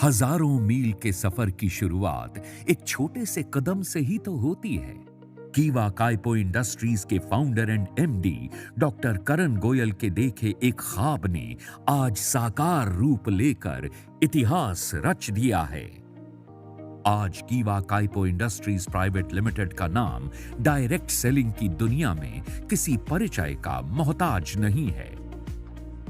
हजारों मील के सफर की शुरुआत एक छोटे से कदम से ही तो होती है। कीवा काइपो इंडस्ट्रीज के फाउंडर एंड एमडी डॉक्टर करण गोयल के देखे एक ख्वाब ने आज साकार रूप लेकर इतिहास रच दिया है। आज कीवा काइपो इंडस्ट्रीज प्राइवेट लिमिटेड का नाम डायरेक्ट सेलिंग की दुनिया में किसी परिचय का मोहताज नहीं है।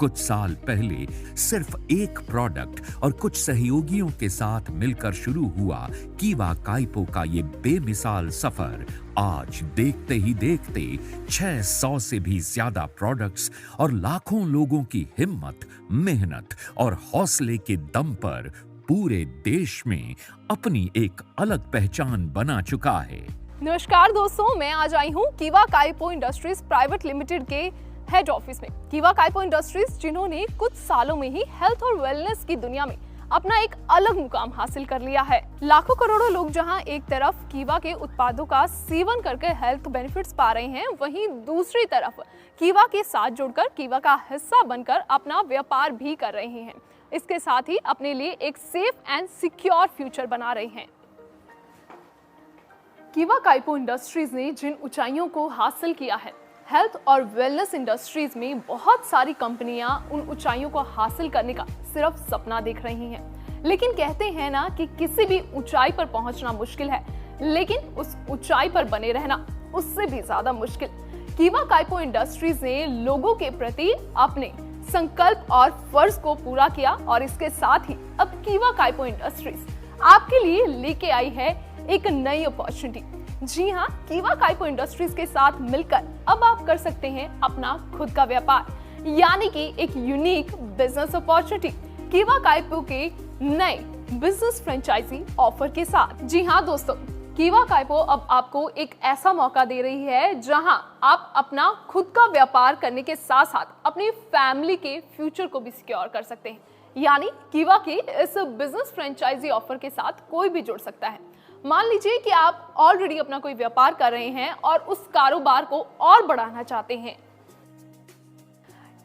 कुछ साल पहले सिर्फ एक प्रोडक्ट और कुछ सहयोगियों के साथ मिलकर शुरू हुआ कीवा काइपो का ये बेमिसाल सफर आज देखते ही देखते 600 से भी ज्यादा प्रोडक्ट्स और लाखों लोगों की हिम्मत, मेहनत और हौसले के दम पर पूरे देश में अपनी एक अलग पहचान बना चुका है। नमस्कार दोस्तों, मैं आज आई हूँ कीवा काइपो इंडस्ट्रीज प्राइवेट लिमिटेड के हेड ऑफिस में। कीवा काइपो इंडस्ट्रीज जिन्होंने कुछ सालों में ही हेल्थ और वेलनेस की दुनिया में अपना एक अलग मुकाम हासिल कर लिया है। लाखों करोड़ों लोग जहां एक तरफ कीवा के उत्पादों का सेवन करके हेल्थ बेनिफिट्स पा रहे हैं, वहीं दूसरी तरफ कीवा के साथ जुड़कर कीवा का हिस्सा बनकर अपना व्यापार भी कर रहे हैं। इसके साथ ही अपने लिए एक सेफ एंड सिक्योर फ्यूचर बना रहे हैं। कीवा काइपो इंडस्ट्रीज ने जिन ऊंचाइयों को हासिल किया है, हेल्थ और वेलनेस इंडस्ट्रीज में बहुत सारी कंपनियां उन ऊंचाइयों को हासिल करने का सिर्फ सपना देख रही हैं। लेकिन कहते हैं ना कि किसी भी ऊंचाई पर पहुंचना मुश्किल है, लेकिन उस ऊंचाई पर बने रहना उससे भी ज्यादा मुश्किल। कीवा काइपो इंडस्ट्रीज ने लोगों के प्रति अपने संकल्प और फर्ज को पूरा किया और इसके साथ ही अब कीवा काइपो इंडस्ट्रीज आपके लिए लेके आई है एक नई अपॉर्चुनिटी। जी हाँ, कीवा काइपो इंडस्ट्रीज के साथ मिलकर अब आप कर सकते हैं अपना खुद का व्यापार, यानी कि एक यूनिक बिजनेस अपॉर्चुनिटी कीवा काइपो के नए बिजनेस फ्रेंचाइजी ऑफर के साथ। जी हाँ दोस्तों, कीवा काइपो अब आपको एक ऐसा मौका दे रही है जहां आप अपना खुद का व्यापार करने के साथ साथ अपनी फैमिली के फ्यूचर को भी सिक्योर कर सकते हैं। यानी कीवा के इस बिजनेस फ्रेंचाइजी ऑफर के साथ कोई भी जुड़ सकता है। मान लीजिए कि आप ऑलरेडी अपना कोई व्यापार कर रहे हैं और उस कारोबार को और बढ़ाना चाहते हैं,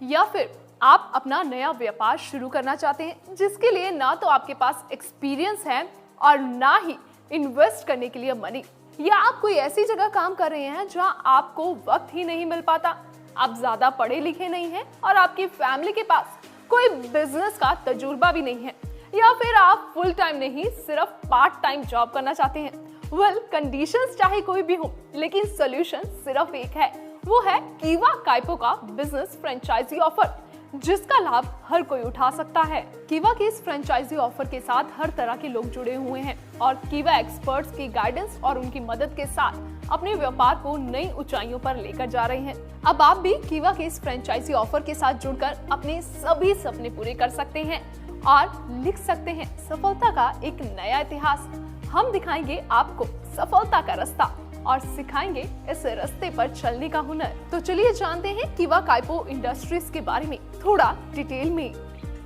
या फिर आप अपना नया व्यापार शुरू करना चाहते हैं जिसके लिए ना तो आपके पास एक्सपीरियंस है और ना ही इन्वेस्ट करने के लिए मनी, या आप कोई ऐसी जगह काम कर रहे हैं जहां आपको वक्त ही नहीं मिल पाता, आप ज्यादा पढ़े लिखे नहीं हैं और आपकी फैमिली के पास कोई बिजनेस का तजुर्बा भी नहीं है, या फिर आप फुल टाइम नहीं सिर्फ पार्ट टाइम जॉब करना चाहते हैं। वेल, कंडीशंस चाहे कोई भी हो, लेकिन सोल्यूशन सिर्फ एक है, वो है कीवा काइपो का बिजनेस फ्रेंचाइजी ऑफर, जिसका लाभ हर कोई उठा सकता है। कीवा के इस फ्रेंचाइजी ऑफर के साथ हर तरह के लोग जुड़े हुए हैं और कीवा एक्सपर्ट्स की गाइडेंस और उनकी मदद के साथ अपने व्यापार को नई ऊंचाइयों पर लेकर जा रहे हैं। अब आप भी कीवा के इस फ्रेंचाइजी ऑफर के साथ जुड़कर अपने सभी सपने पूरे कर सकते हैं और लिख सकते हैं सफलता का एक नया इतिहास। हम दिखाएंगे आपको सफलता का रास्ता और सिखाएंगे इस रास्ते पर चलने का हुनर। तो चलिए जानते हैं कीवा काइपो इंडस्ट्रीज के बारे में थोड़ा डिटेल में।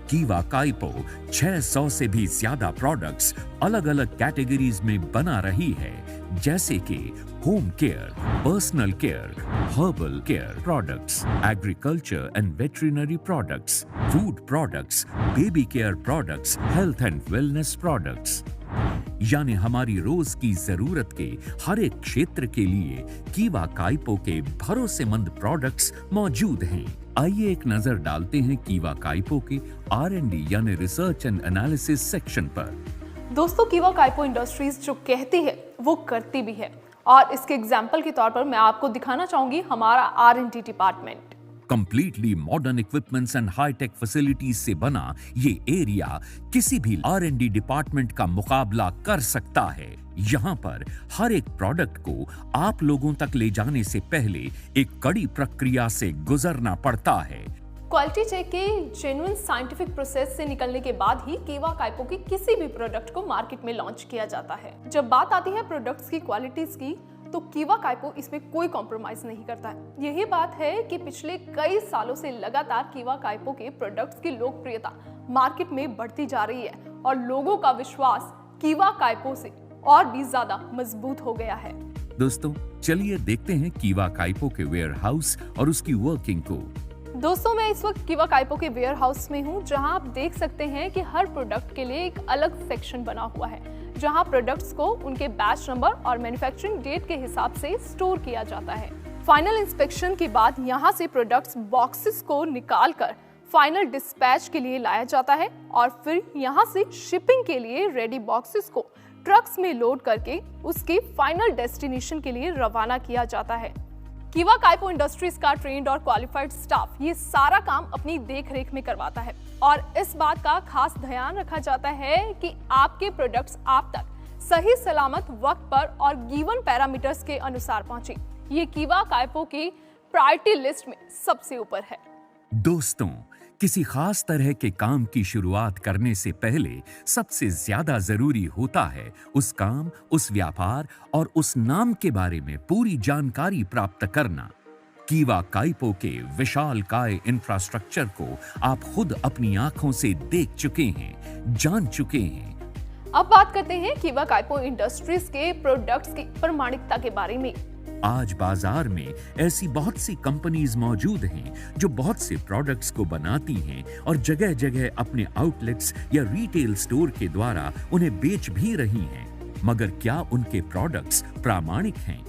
कीवा काइपो 600 से भी ज्यादा प्रोडक्ट्स अलग अलग कैटेगरीज में बना रही है, जैसे कि home care, personal care, herbal care products, agriculture and veterinary products, food products, baby care products, health and wellness products. यानी हमारी रोज की जरूरत के हर एक क्षेत्र के लिए कीवा काइपो के भरोसेमंद प्रोडक्ट्स मौजूद हैं। आइए एक नजर डालते हैं कीवा काइपो के R&D यानी रिसर्च एंड एनालिसिस सेक्शन पर। दोस्तों, कीवा काइपो इंडस्ट्रीज जो कहती है वो करती भी है, और इसके एग्जाम्पल के तौर पर मैं आपको दिखाना चाहूंगी हमारा R&D department. Completely modern equipments and high tech facilities से बना ये एरिया किसी भी R&D डिपार्टमेंट का मुकाबला कर सकता है। यहाँ पर हर एक प्रोडक्ट को आप लोगों तक ले जाने से पहले एक कड़ी प्रक्रिया से गुजरना पड़ता है। क्वालिटी चेक के जेन्युइन साइंटिफिक प्रोसेस से निकलने के बाद ही कीवा काइपो के किसी भी प्रोडक्ट को मार्केट में लॉन्च किया जाता है। जब बात आती है प्रोडक्ट्स की क्वालिटीज की, तो कीवा काइपो इसमें कोई कॉम्प्रोमाइज नहीं करता है। यही बात है कि पिछले कई सालों से लगातार कीवा काइपो के प्रोडक्ट्स की लोकप्रियता मार्केट में बढ़ती जा रही है और लोगों का विश्वास कीवा काइपो से और भी ज्यादा मजबूत हो गया है। दोस्तों, चलिए देखते हैं कीवा काइपो के वेयर हाउस और उसकी वर्किंग को। दोस्तों, मैं इस वक्त कीवा काइपो के वेयर हाउस में हूँ, जहाँ आप देख सकते हैं कि हर प्रोडक्ट के लिए एक अलग सेक्शन बना हुआ है, जहाँ प्रोडक्ट्स को उनके बैच नंबर और मैन्युफैक्चरिंग डेट के हिसाब से स्टोर किया जाता है। फाइनल इंस्पेक्शन के बाद यहाँ से प्रोडक्ट्स बॉक्सेस को निकालकर फाइनल डिस्पैच के लिए लाया जाता है और फिर यहाँ से शिपिंग के लिए रेडी बॉक्सेस को ट्रक्स में लोड करके उसके फाइनल डेस्टिनेशन के लिए रवाना किया जाता है। कीवा काइपो इंडस्ट्रीज का ट्रेन्ड और क्वालिफाइड स्टाफ ये सारा काम अपनी देखरेख में करवाता है और इस बात का खास ध्यान रखा जाता है कि आपके प्रोडक्ट्स आप तक सही सलामत वक्त पर और गिवन पैरामीटर्स के अनुसार पहुंचे। ये कीवा काइपो की प्रायोरिटी लिस्ट में सबसे ऊपर है। दोस्तों, किसी खास तरह के काम की शुरुआत करने से पहले सबसे ज्यादा जरूरी होता है उस काम, उस व्यापार और उस नाम के बारे में पूरी जानकारी प्राप्त करना। कीवा काइपो के विशालकाय इंफ्रास्ट्रक्चर को आप खुद अपनी आंखों से देख चुके हैं, जान चुके हैं। अब बात करते हैं कीवा काइपो इंडस्ट्रीज के प्रोडक्ट्स की प्रामाणिकता के बारे में। आज बाजार में ऐसी बहुत सी कंपनीज मौजूद हैं जो बहुत से प्रोडक्ट्स को बनाती हैं और जगह जगह अपने आउटलेट्स या रिटेल स्टोर के द्वारा उन्हें बेच भी रही हैं। मगर क्या उनके प्रोडक्ट्स प्रामाणिक हैं?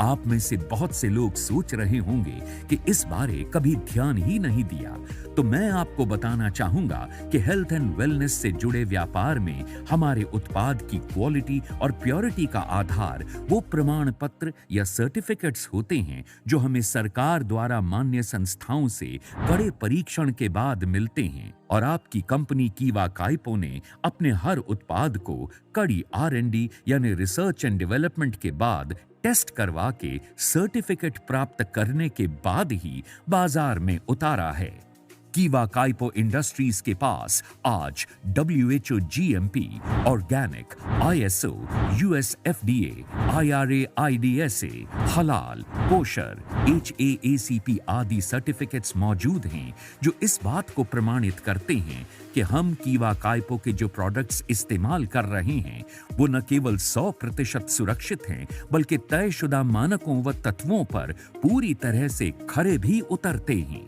आप में से बहुत से लोग सोच रहे होंगे कि इस बारे कभी ध्यान ही नहीं दिया, तो मैं आपको बताना चाहूंगा कि हेल्थ एंड वेलनेस से जुड़े व्यापार में हमारे उत्पाद की क्वालिटी और प्योरिटी का आधार वो प्रमाण पत्र या सर्टिफिकेट्स होते हैं जो हमें सरकार द्वारा मान्य संस्थाओं से कड़े परीक्षण के बाद मिलते हैं। और आपकी कंपनी कीवा काइपो ने अपने हर उत्पाद को कड़ी R&D यानी रिसर्च एंड डेवलपमेंट के बाद टेस्ट करवा के सर्टिफिकेट प्राप्त करने के बाद ही बाजार में उतारा है। कीवा काइपो इंडस्ट्रीज के पास आज WHO GMP, organic, ISO, US FDA, IRA IDSA, हलाल, कोशर, HACCP आदि सर्टिफिकेट्स मौजूद हैं जो इस बात को प्रमाणित करते हैं कि हम कीवा काइपो के जो प्रोडक्ट्स इस्तेमाल कर रहे हैं वो न केवल 100% सुरक्षित हैं बल्कि तयशुदा मानकों व तत्वों पर पूरी तरह से खरे भी उतरते हैं।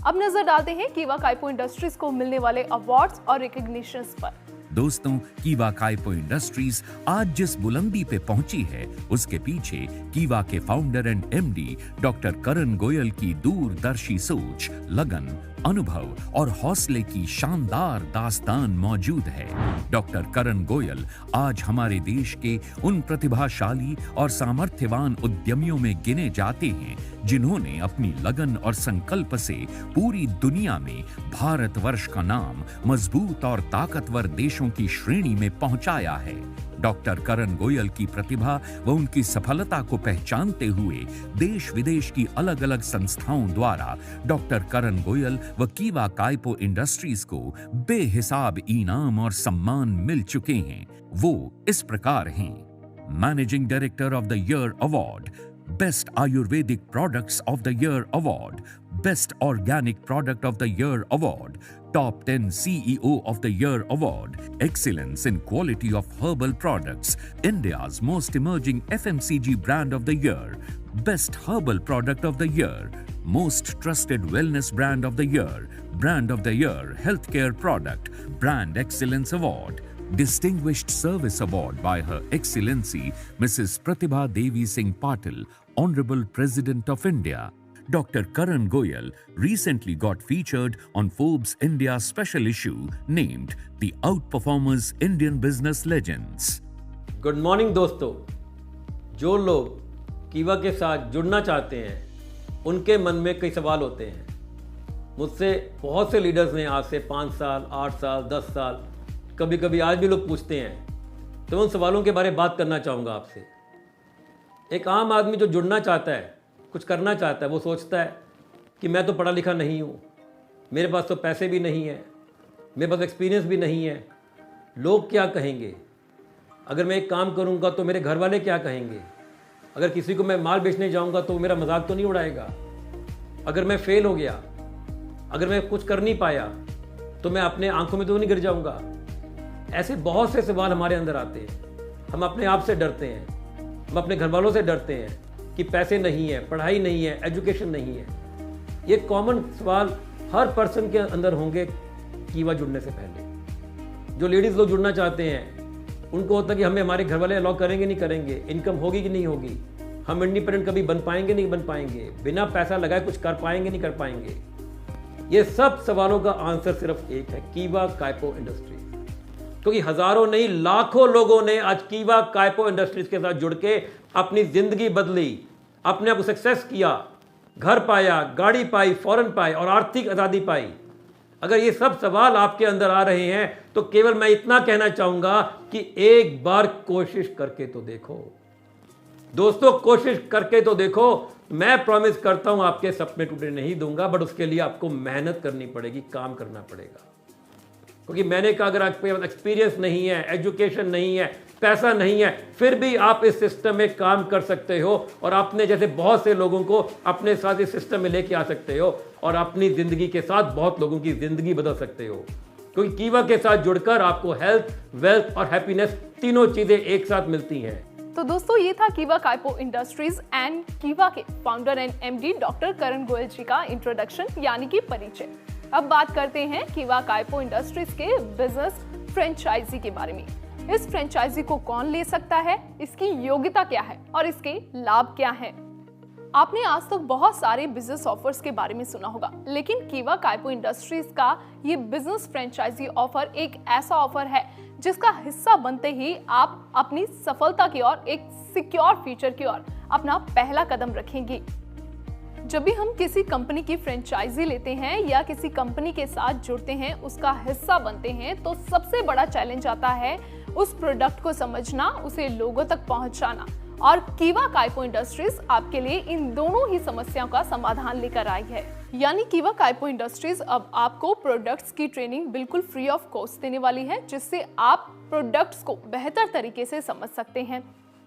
अब नजर डालते हैं कीवा काइपो इंडस्ट्रीज को मिलने वाले अवार्ड्स और रिकॉग्निशंस पर। दोस्तों, कीवा काइपो इंडस्ट्रीज आज जिस बुलंदी पे पहुंची है उसके पीछे कीवा के फाउंडर एंड MD डॉक्टर करण गोयल की दूरदर्शी सोच, लगन, अनुभव और हौसले की शानदार दास्तान मौजूद है। डॉक्टर करण गोयल आज हमारे देश के उन प्रतिभाशाली और सामर्थ्यवान उद्यमियों में गिने जाते हैं जिन्होंने अपनी लगन और संकल्प से पूरी दुनिया में भारतवर्ष का नाम मजबूत और ताकतवर देशों की श्रेणी में पहुंचाया है। डॉक्टर करण गोयल की प्रतिभा व उनकी सफलता को पहचानते हुए देश विदेश की अलग अलग संस्थाओं द्वारा डॉक्टर करण गोयल व कीवा काइपो इंडस्ट्रीज को बेहिसाब इनाम और सम्मान मिल चुके हैं। वो इस प्रकार हैं: managing director of the year award, best Ayurvedic products of the year award, best organic product of the year award, Top 10 CEO of the Year Award, Excellence in Quality of Herbal Products, India's Most Emerging FMCG Brand of the Year, Best Herbal Product of the Year, Most Trusted Wellness Brand of the Year, Brand of the Year Healthcare Product, Brand Excellence Award, Distinguished Service Award by Her Excellency Mrs. Pratibha Devi Singh Patil, Honorable President of India. Dr. Karan Goyal recently got featured on Forbes India special issue named The Outperformers Indian Business Legends. Good morning दोस्तों। जो लोग कीवा के साथ जुड़ना चाहते हैं उनके मन में कई सवाल होते हैं। मुझसे बहुत से लीडर्स ने आज से 5 साल, 8 साल, 10 साल, कभी कभी आज भी लोग पूछते हैं, तो उन सवालों के बारे में बात करना चाहूँगा आपसे। एक आम आदमी जो जुड़ना चाहता है, कुछ करना चाहता है, वो सोचता है कि मैं तो पढ़ा लिखा नहीं हूँ, मेरे पास तो पैसे भी नहीं है, मेरे पास एक्सपीरियंस भी नहीं है, लोग क्या कहेंगे, अगर मैं एक काम करूँगा तो मेरे घर वाले क्या कहेंगे, अगर किसी को मैं माल बेचने जाऊँगा तो मेरा मजाक तो नहीं उड़ाएगा, अगर मैं फेल हो गया, अगर मैं कुछ कर नहीं पाया तो मैं अपने आंखों में तो नहीं गिर जाऊँगा। ऐसे बहुत से सवाल हमारे अंदर आते हैं। हम अपने आप से डरते हैं, हम अपने घर वालों से डरते हैं कि पैसे नहीं है, पढ़ाई नहीं है, एजुकेशन नहीं है। ये कॉमन सवाल हर पर्सन के अंदर होंगे कीवा जुड़ने से पहले। जो लेडीज़ लोग जुड़ना चाहते हैं उनको होता है कि हमें हमारे घर वाले अलाउ करेंगे नहीं करेंगे, इनकम होगी कि नहीं होगी, हम इंडिपेंडेंट कभी बन पाएंगे नहीं बन पाएंगे, बिना पैसा लगाए कुछ कर पाएंगे नहीं कर पाएंगे। ये सब सवालों का आंसर सिर्फ एक है, कीवा काइपो इंडस्ट्रीज। क्योंकि हजारों नहीं लाखों लोगों ने आज कीवा काइपो इंडस्ट्रीज के साथ जुड़ के अपनी जिंदगी बदली, अपने आप को सक्सेस किया, घर पाया, गाड़ी पाई, फॉरेन पाई और आर्थिक आज़ादी पाई। अगर ये सब सवाल आपके अंदर आ रहे हैं तो केवल मैं इतना कहना चाहूंगा कि एक बार कोशिश करके तो देखो दोस्तों, कोशिश करके तो देखो। मैं प्रॉमिस करता हूं आपके सपने टूटने नहीं दूंगा, बट उसके लिए आपको मेहनत करनी पड़ेगी, काम करना पड़ेगा। क्योंकि मैंने कहा अगर आपके पास एक्सपीरियंस नहीं है, एजुकेशन नहीं है, पैसा नहीं है, फिर भी आप इस सिस्टम में काम कर सकते हो और अपने जैसे बहुत से लोगों को अपने साथ इस सिस्टम में लेके आ सकते हो और अपनी जिंदगी के साथ बहुत लोगों की जिंदगी बदल सकते हो। क्योंकि कीवा के साथ जुड़कर आपको हेल्थ, वेल्थ और हैप्पीनेस तीनों चीजें एक साथ मिलती हैं। तो दोस्तों ये था कीवा काइपो इंडस्ट्रीज एंड कीवा के फाउंडर एंड एमडी डॉक्टर करण गोयल जी का इंट्रोडक्शन यानी कि परिचय। अब बात करते हैं कीवा काइपो इंडस्ट्रीज के बिजनेस फ्रेंचाइजी के बारे में। इस फ्रेंचाइजी को कौन ले सकता है, इसकी योग्यता क्या है और इसके लाभ क्या हैं? आपने आज तक बहुत सारे बिजनेस ऑफर्स के बारे में सुना होगा, लेकिन कीवा काइपो इंडस्ट्रीज का ये बिजनेस फ्रेंचाइजी ऑफर एक ऐसा ऑफर है जिसका हिस्सा बनते ही आप अपनी सफलता की ओर, एक सिक्योर फ्यूचर की ओर अपना पहला कदम रखेंगे। जब भी हम किसी कंपनी की फ्रेंचाइजी लेते हैं या किसी कंपनी के साथ जुड़ते हैं, उसका हिस्सा बनते हैं, तो सबसे बड़ा चैलेंज आता है उस प्रोडक्ट को समझना, उसे लोगों तक पहुंचाना। और कीवा काइपो इंडस्ट्रीज आपके लिए इन दोनों ही समस्याओं का समाधान लेकर आई है। यानी कीवा काइपो इंडस्ट्रीज अब आपको प्रोडक्ट्स की ट्रेनिंग बिल्कुल फ्री ऑफ कॉस्ट देने वाली है, जिससे आप प्रोडक्ट्स को बेहतर तरीके से समझ सकते हैं।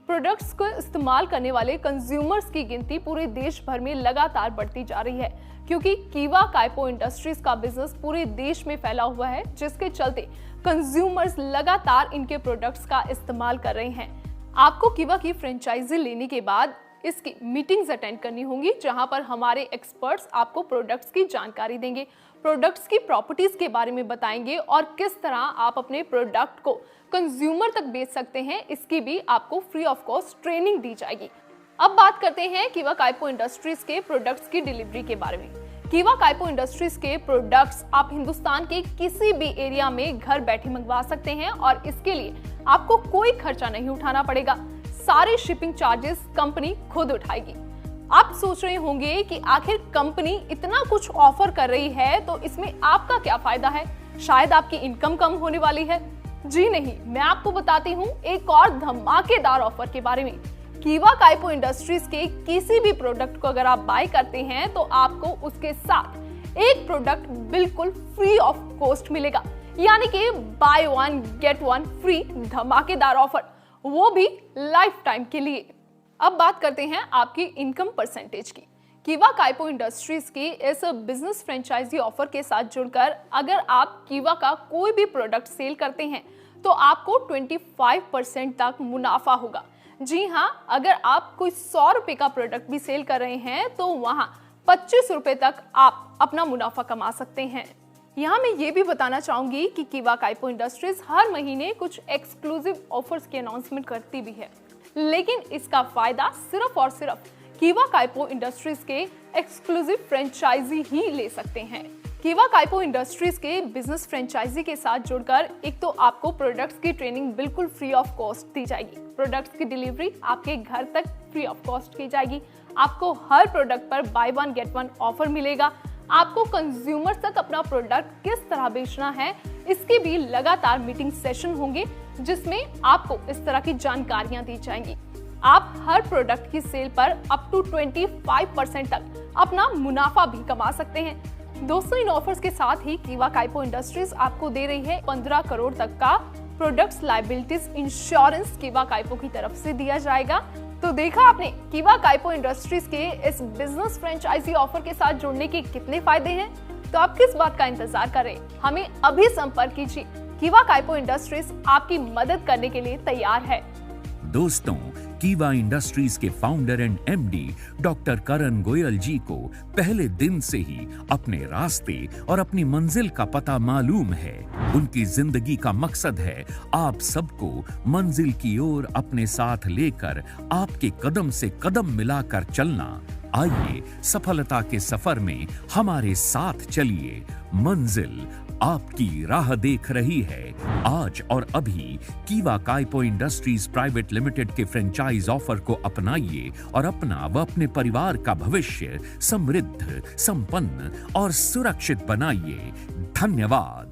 प्रोडक्ट्स को इस्तेमाल करने वाले कंज्यूमर्स की गिनती पूरे देश भर में लगातार बढ़ती जा रही है, क्योंकि कीवा काइपो इंडस्ट्रीज का बिजनेस पूरे देश में फैला हुआ है, जिसके चलते कंज्यूमर्स लगातार इनके प्रोडक्ट्स का इस्तेमाल कर रहे हैं। आपको कीवा की फ्रेंचाइजी लेने के बाद इसकी मीटिंग्स अटेंड करनी होंगी, जहां पर हमारे एक्सपर्ट्स आपको प्रोडक्ट्स की जानकारी देंगे, प्रोडक्ट्स की प्रॉपर्टीज के बारे में बताएंगे और किस तरह आप अपने प्रोडक्ट को कंज्यूमर तक बेच सकते हैं, इसकी भी आपको फ्री ऑफ कॉस्ट ट्रेनिंग दी जाएगी। अब बात करते हैं कीवा काइपो इंडस्ट्रीज के प्रोडक्ट्स की डिलीवरी के बारे में। कीवा काइपो इंडस्ट्रीज के प्रोडक्ट्स आप हिंदुस्तान के किसी भी एरिया में घर बैठे मंगवा सकते हैं और इसके लिए आपको कोई खर्चा नहीं उठाना पड़ेगा। सारे शिपिंग चार्जेस कंपनी खुद उठाएगी। आप सोच रहे होंगे कि आखिर कंपनी इतना कुछ ऑफर कर रही है तो इसमें आपका क्या फायदा है, शायद आपकी इनकम कम होने वाली है। जी नहीं, मैं आपको बताती हूँ एक और धमाकेदार ऑफर के बारे में। कीवा काइपो इंडस्ट्रीज के किसी भी प्रोडक्ट को अगर आप बाय करते हैं तो आपको उसके साथ एक प्रोडक्ट बिल्कुल फ्री ऑफ कॉस्ट मिलेगा, यानी कि by one get one free धमाकेदार ऑफर, वो भी लाइफ टाइम के लिए। अब बात करते हैं आपकी इनकम परसेंटेज की। कीवा काइपो इंडस्ट्रीज की इस बिजनेस फ्रेंचाइजी ऑफर के साथ जुड़कर अगर आप कीवा का कोई भी प्रोडक्ट सेल करते हैं तो आपको 25% तक मुनाफा होगा। जी हाँ, अगर आप कोई 100 रुपए का प्रोडक्ट भी सेल कर रहे हैं तो वहां 25 रुपए तक आप अपना मुनाफा कमा सकते हैं। यहाँ मैं ये भी बताना चाहूंगी कि कीवा काइपो इंडस्ट्रीज हर महीने कुछ एक्सक्लूसिव ऑफर्स की अनाउंसमेंट करती भी है, लेकिन इसका फायदा सिर्फ और सिर्फ कीवा काइपो इंडस्ट्रीज के एक्सक्लूसिव फ्रेंचाइजी ही ले सकते हैं। कीवा काइपो इंडस्ट्रीज के बिजनेस फ्रेंचाइजी के साथ जुड़कर एक तो आपको प्रोडक्ट्स की ट्रेनिंग बिल्कुल फ्री ऑफ कॉस्ट दी जाएगी, प्रोडक्ट्स की डिलीवरी आपके घर तक फ्री ऑफ कॉस्ट की जाएगी, आपको हर प्रोडक्ट पर by one get one offer मिलेगा, आपको कंज्यूमर तक अपना प्रोडक्ट किस तरह बेचना है इसके भी लगातार मीटिंग सेशन होंगे, जिसमें आपको इस तरह की जानकारियां दी जाएंगी। आप हर प्रोडक्ट की सेल पर अप टू 25% तक अपना मुनाफा भी कमा सकते हैं। दोस्तों, इन ऑफर्स के साथ ही कीवा काइपो इंडस्ट्रीज आपको दे रही है 15 करोड़ तक का प्रोडक्ट्स लायबिलिटीज इंश्योरेंस कीवा काइपो की तरफ से दिया जाएगा। तो देखा आपने कीवा काइपो इंडस्ट्रीज के इस बिजनेस फ्रेंचाइजी ऑफर के साथ जुड़ने के कितने फायदे हैं। तो आप किस बात का इंतजार कर रहे हैं, हमें अभी संपर्क कीजिए। कीवा काइपो इंडस्ट्रीज आपकी मदद करने के लिए तैयार है। दोस्तों, कीवा इंडस्ट्रीज के फाउंडर एंड एमडी डॉक्टर करण गोयल जी को पहले दिन से ही अपने रास्ते और अपनी मंजिल का पता मालूम है। उनकी जिंदगी का मकसद है आप सबको मंजिल की ओर अपने साथ लेकर आपके कदम से कदम मिलाकर चलना। आइए सफलता के सफर में हमारे साथ चलिए। मंजिल आपकी राह देख रही है। आज और अभी कीवा काइपो इंडस्ट्रीज प्राइवेट लिमिटेड के फ्रेंचाइज ऑफर को अपनाइए और अपना व अपने परिवार का भविष्य समृद्ध, संपन्न और सुरक्षित बनाइए। धन्यवाद।